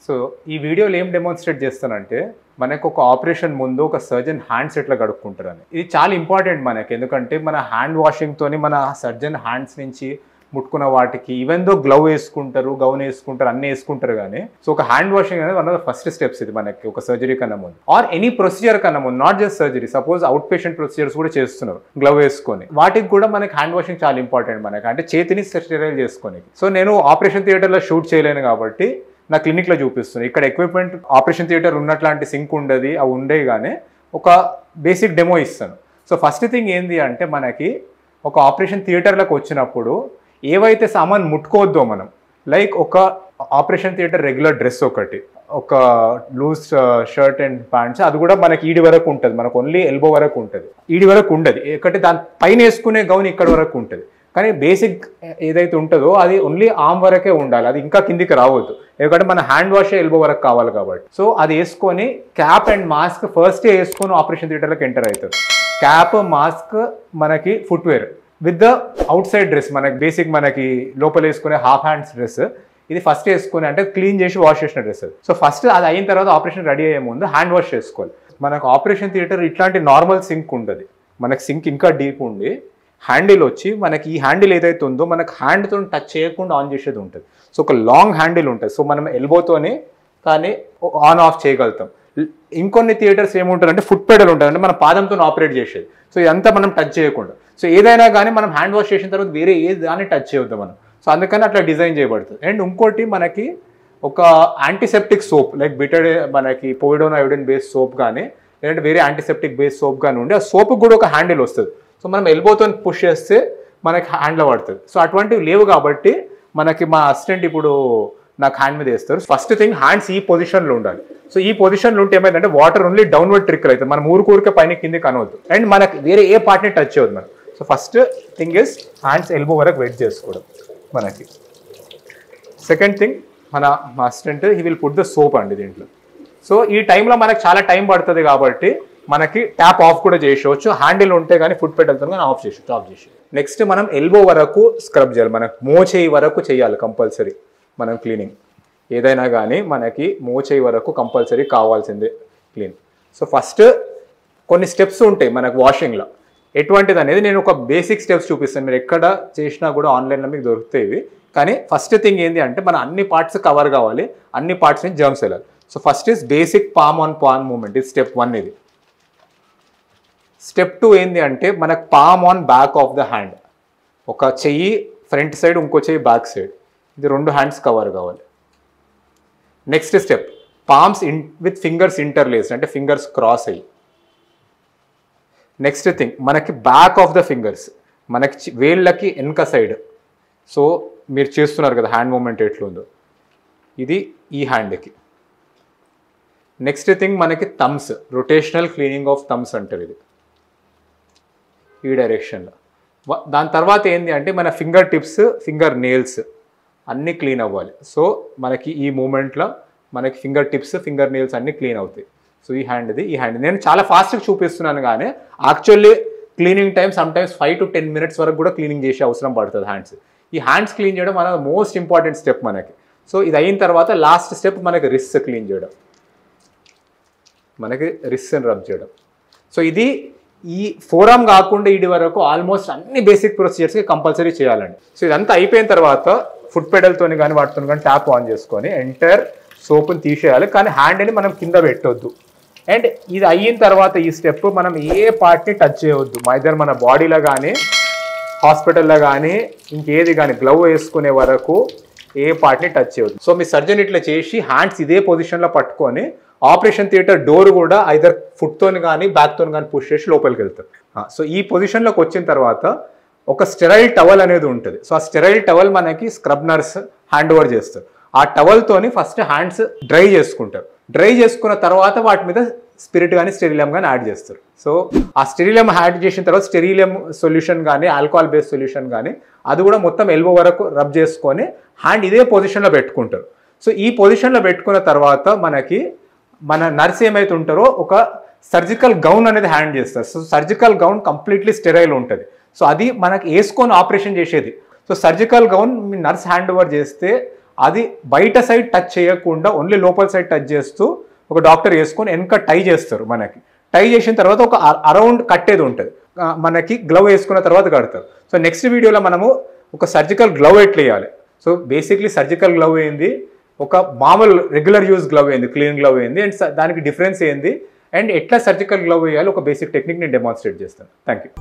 So ఈ వీడియోలో ఏం డెమోన్స్ట్రేట్ చేస్తానంటే మనకు ఒక ఆపరేషన్ ముందు ఒక సర్జన్ హ్యాండ్స్ ఎట్లా కడుక్కుంటారని. ఇది చాలా ఇంపార్టెంట్ మనకి, ఎందుకంటే మన హ్యాండ్ వాషింగ్తోని మన సర్జన్ హ్యాండ్స్ నుంచి ముట్టుకున్న వాటికి ఈవెన్ దో గ్లవ్ వేసుకుంటారు, గౌన్ వేసుకుంటారు, అన్నీ వేసుకుంటారు కానీ సో ఒక హ్యాండ్ వాషింగ్ అనేది one of the first steps ఇది మనకి ఒక సర్జరీ కన్నా ముందు ఆర్ ఎనీ ప్రొసీజర్ కన్నా ముందు, not just surgery. Suppose out patient procedures కూడా చేస్తున్నారు గ్లవ్ వేసుకొని, వాటికి కూడా మనకి హ్యాండ్ వాషింగ్ చాలా ఇంపార్టెంట్ మనకి, అంటే చేతిని స్టెరైల్ చేసుకొని. సో నేను ఆపరేషన్ థియేటర్లో షూట్ చేయలేను కాబట్టి నా క్లినిక్లో చూపిస్తున్నాను. ఇక్కడ ఎక్విప్మెంట్ ఆపరేషన్ థియేటర్ ఉన్నట్లాంటి సింక్ ఉండదు, అవి ఉండే కానీ ఒక బేసిక్ డెమో ఇస్తాను. సో ఫస్ట్ థింగ్ ఏంది అంటే మనకి ఒక ఆపరేషన్ థియేటర్లకు వచ్చినప్పుడు ఏవైతే సామాన్ ముట్టుకోవద్దో మనం, లైక్ ఒక ఆపరేషన్ థియేటర్ రెగ్యులర్ డ్రెస్ ఒకటి, ఒక లూజ్ షర్ట్ అండ్ ప్యాంట్స్, అది కూడా మనకి ఈడి వరకు ఉంటుంది, మనకు ఓన్లీ ఎల్బో వరకు ఉంటుంది, ఈడి వరకు ఉండదు. ఒకటి దాని పైన వేసుకునే గౌన్ ఇక్కడ వరకు ఉంటుంది, కానీ బేసిక్ ఏదైతే ఉంటుందో అది ఓన్లీ ఆర్మ్ వరకే ఉండాలి, అది ఇంకా కిందికి రావద్దు, ఎందుకంటే మన హ్యాండ్ వాష్ ఎల్బో వరకు కావాలి కాబట్టి. సో అది వేసుకొని క్యాప్ అండ్ మాస్క్ ఫస్టే వేసుకొని ఆపరేషన్ థియేటర్లోకి ఎంటర్ అవుతుంది. క్యాప్, మాస్క్, మనకి footwear with the out side dress, మనకి బేసిక్ మనకి లోపల వేసుకునే హాఫ్ హ్యాండ్స్ డ్రెస్, ఇది ఫస్ట్ వేసుకుని అంటే క్లీన్ చేసి వాష్ చేసిన డ్రెస్. సో ఫస్ట్ అది అయిన తర్వాత ఆపరేషన్ రెడీ అయ్యే ముందు హ్యాండ్ వాష్ చేసుకోవాలి. మనకు ఆపరేషన్ థియేటర్ ఇట్లాంటి నార్మల్ సింక్ ఉండదు, మనకి సింక్ ఇంకా డీప్ ఉండి హ్యాండిల్ వచ్చి మనకి ఈ హ్యాండిల్ ఏదైతే ఉందో మనకు హ్యాండ్తో టచ్ చేయకుండా ఆన్ చేసేది ఉంటుంది. సో ఒక లాంగ్ హ్యాండిల్ ఉంటుంది, సో మనం ఎల్బోతోనే కానీ ఆన్ ఆఫ్ చేయగలుగుతాం. ఇంకొన్ని థియేటర్స్ ఏముంటారు అంటే ఫుట్ పెడల్ ఉంటుంది, అంటే మన పాదంతో ఆపరేట్ చేసేది. సో ఇదంతా మనం టచ్ చేయకుండా, సో ఏదైనా కానీ మనం హ్యాండ్ వాష్ చేసిన తర్వాత వేరే ఏది దాన్ని టచ్ చేయొద్దు మనం. సో అందుకని అట్లా డిజైన్ చేయబడుతుంది. అండ్ ఇంకోటి మనకి ఒక యాంటీసెప్టిక్ సోప్ లైక్ బిటెడ్ మనకి పోవిడోన్ అయోడిన్ బేస్డ్ సోప్ కానీ లేదంటే వేరే యాంటీసెప్టిక్ బేస్డ్ సోప్ కానీ ఉండి ఆ సోప్కి కూడా ఒక హ్యాండిల్ వస్తుంది. సో మనం ఎల్బోతో పుష్ చేస్తే మనకి హ్యాండ్లో పడుతుంది. సో అటువంటివి లేవు కాబట్టి మనకి మా అసిస్టెంట్ ఇప్పుడు నాకు హ్యాండ్ మీద వేస్తారు. ఫస్ట్ థింగ్ హ్యాండ్స్ ఈ పొజిషన్లో ఉండాలి. సో ఈ పొజిషన్లో ఉంటే ఏమైందంటే వాటర్ ఓన్లీ డౌన్వర్డ్ ట్రిక్కల్ అవుతుంది, మనం ఊరికే పైన కింది కనవద్దు అండ్ మనకి వేరే ఏ పార్ట్ని టచ్ చేయవద్దు మనం. So first thing is hands elbow వరకు వెయిట్ చేసుకోవడం మనకి. సెకండ్ థింగ్ మా assistant he will put the soap అండి దీంట్లో. సో ఈ టైంలో మనకు చాలా టైం పడుతుంది కాబట్టి మనకి ట్యాప్ ఆఫ్ కూడా చేసేవచ్చు, హ్యాండిల్ ఉంటే కానీ ఫుట్ పెడతాం కానీ ఆఫ్ చేసి. నెక్స్ట్ మనం ఎల్బో వరకు స్క్రబ్ చేయాలి, మనకు మోచేయి వరకు చేయాలి కంపల్సరీ మనం క్లీనింగ్. ఏదైనా కానీ మనకి మోచేయి వరకు కంపల్సరీ కావాల్సిందే క్లీన్. సో ఫస్ట్ కొన్ని స్టెప్స్ ఉంటాయి మనకు వాషింగ్లో, ఎటువంటిది అనేది నేను ఒక బేసిక్ స్టెప్స్ చూపిస్తాను, మీరు ఎక్కడ చేసినా కూడా ఆన్లైన్లో మీకు దొరుకుతాయి. కానీ ఫస్ట్ థింగ్ ఏంటి అంటే మన అన్ని పార్ట్స్ కవర్ కావాలి, అన్ని పార్ట్స్ నుంచి జర్మ్స్ వెళ్ళాలి. So first is basic palm on palm movement, ఇది స్టెప్ 1 ఇది. స్టెప్ 2 ఏంటి అంటే మనకు palm on back of the hand, ఒక చెయ్యి ఫ్రంట్ సైడ్ ఇంకో చెయ్యి బ్యాక్ సైడ్, ఇది 2 హ్యాండ్స్ కవర్ కావాలి. Next step palms with fingers interlace, అంటే ఫింగర్స్ క్రాస్ అయ్యి. నెక్స్ట్ థింగ్ మనకి బ్యాక్ ఆఫ్ ద ఫింగర్స్, మనకి వేళ్ళకి వెనక సైడ్. సో మీరు చేస్తున్నారు కదా హ్యాండ్ మూమెంట్ ఎట్లుందో, ఇది ఈ హ్యాండ్కి. నెక్స్ట్ థింగ్ మనకి thumbs, rotational cleaning of thumbs అంటారు ఇది, ఈ డైరెక్షన్లో. దాని తర్వాత ఏంటి అంటే మన ఫింగర్ టిప్స్, ఫింగర్ నెయిల్స్ అన్నీ క్లీన్ అవ్వాలి. సో మనకి ఈ మూమెంట్లో మనకి ఫింగర్ టిప్స్, ఫింగర్ నెయిల్స్ అన్నీ క్లీన్ అవుతాయి. సో ఈ హ్యాండ్ నేను చాలా ఫాస్ట్గా చూపిస్తున్నాను కానీ actually cleaning time sometimes 5 to 10 minutes వరకు కూడా క్లీనింగ్ చేసే అవసరం పడుతుంది హ్యాండ్స్. ఈ హ్యాండ్స్ క్లీన్ చేయడం మన మోస్ట్ ఇంపార్టెంట్ స్టెప్ మనకి. సో ఇది అయిన తర్వాత లాస్ట్ స్టెప్ మనకి రిస్ట్ క్లీన్ చేయడం, మనకి రిస్ట్ని రబ్ చేయడం. సో ఇది ఈ ఫోరం కాకుండా ఇది వరకు ఆల్మోస్ట్ అన్ని బేసిక్ ప్రొసీజర్స్కి కంపల్సరీ చేయాలండి. సో ఇదంతా అయిపోయిన తర్వాత ఫుట్ పెడల్తో కానీ వాటితో కానీ ట్యాప్ ఆన్ చేసుకొని ఎంటైర్ సోప్ని తీసేయాలి, కానీ హ్యాండ్ని మనం కింద పెట్టొద్దు. అండ్ ఇది అయిన తర్వాత ఈ స్టెప్ మనం ఏ పార్ట్ని టచ్ చేయవద్దు, ఇద్దరు మన బాడీలో కానీ హాస్పిటల్లో కానీ ఇంకేది కానీ గ్లవ్ వేసుకునే వరకు ఏ పార్ట్ని టచ్ చేయవద్దు. సో మీ సర్జన్ ఇట్లా చేసి హ్యాండ్స్ ఇదే పొజిషన్లో పట్టుకొని ఆపరేషన్ థియేటర్ డోర్ కూడా ఐదర్ ఫుట్తో కానీ బ్యాక్తో కానీ పుష్ చేసి లోపలికి వెళ్తారు. సో ఈ పొజిషన్లోకి వచ్చిన తర్వాత ఒక స్టెరైల్ టవల్ అనేది ఉంటుంది. సో ఆ స్టెరైల్ టవల్ మనకి స్క్రబ్ నర్స్ హ్యాండ్ ఓవర్ చేస్తారు. ఆ టవల్తోని ఫస్ట్ హ్యాండ్స్ డ్రై చేసుకుంటారు. డ్రై చేసుకున్న తర్వాత వాటి మీద స్పిరిట్ కానీ స్టెరిలియం కానీ యాడ్ చేస్తారు. సో ఆ స్టెరిలియం యాడ్ చేసిన తర్వాత స్టెరిలియం సొల్యూషన్ కానీ ఆల్కహాల్ బేస్డ్ సొల్యూషన్ కానీ అది కూడా మొత్తం ఎల్బో వరకు రబ్ చేసుకొని హ్యాండ్ ఇదే పొజిషన్లో పెట్టుకుంటారు. సో ఈ పొజిషన్లో పెట్టుకున్న తర్వాత మనకి మన నర్స్ ఏమైతే ఉంటారో ఒక సర్జికల్ గౌన్ అనేది హ్యాండ్ చేస్తారు. So surgical gown completely sterile ఉంటుంది. సో అది మనకి వేసుకొని ఆపరేషన్ చేసేది. సో సర్జికల్ గౌన్ మీ నర్స్ హ్యాండ్ ఓవర్ చేస్తే అది బయట సైడ్ టచ్ చేయకుండా ఓన్లీ లోపల సైడ్ టచ్ చేస్తూ ఒక డాక్టర్ వేసుకొని వెనక టై చేస్తారు. మనకి టై చేసిన తర్వాత ఒక అరౌండ్ కట్టేది ఉంటుంది, మనకి గ్లవ్ వేసుకున్న తర్వాత కడతారు. సో నెక్స్ట్ వీడియోలో మనము ఒక సర్జికల్ గ్లవ్ ఎట్లా వేయాలి, సో బేసిక్లీ సర్జికల్ గ్లవ్ ఏంది, ఒక మామూలు రెగ్యులర్ యూజ్ గ్లవ్ ఏంది, క్లీన్ గ్లవ్ ఏంది, అండ్ దానికి డిఫరెన్స్ ఏంది, అండ్ ఎట్లా సర్జికల్ గ్లవ్ వేయాలి ఒక బేసిక్ టెక్నిక్ నేను డెమాన్స్ట్రేట్ చేస్తాను. Thank you.